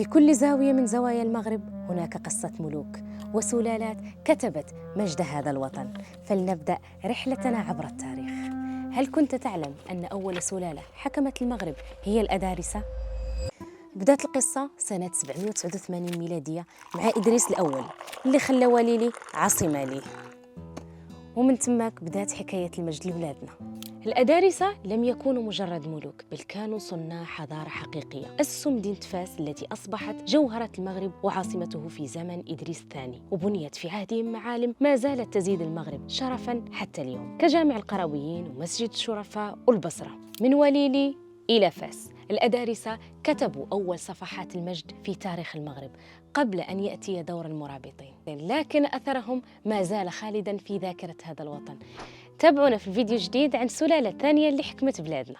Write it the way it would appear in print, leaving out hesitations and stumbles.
في كل زاوية من زوايا المغرب هناك قصة ملوك وسلالات كتبت مجد هذا الوطن. فلنبدأ رحلتنا عبر التاريخ. هل كنت تعلم أن أول سلالة حكمت المغرب هي الأدارسة؟ بدأت القصة سنة 789 ميلادية مع إدريس الأول اللي خلى وليلي عاصمة ليه، ومن تماك بدأت حكاية المجد لبلادنا. الأدارسة لم يكونوا مجرد ملوك، بل كانوا صناع حضارة حقيقية. أسسوا مدينة فاس التي أصبحت جوهرة المغرب وعاصمته في زمن إدريس الثاني، وبنيت في عهدهم معالم ما زالت تزيد المغرب شرفاً حتى اليوم، كجامع القرويين ومسجد الشرفاء والبصرة. من وليلي إلى فاس، الأدارسة كتبوا أول صفحات المجد في تاريخ المغرب قبل أن يأتي دور المرابطين، لكن أثرهم ما زال خالداً في ذاكرة هذا الوطن. تابعونا في فيديو جديد عن سلالة ثانية اللي حكمت بلادنا.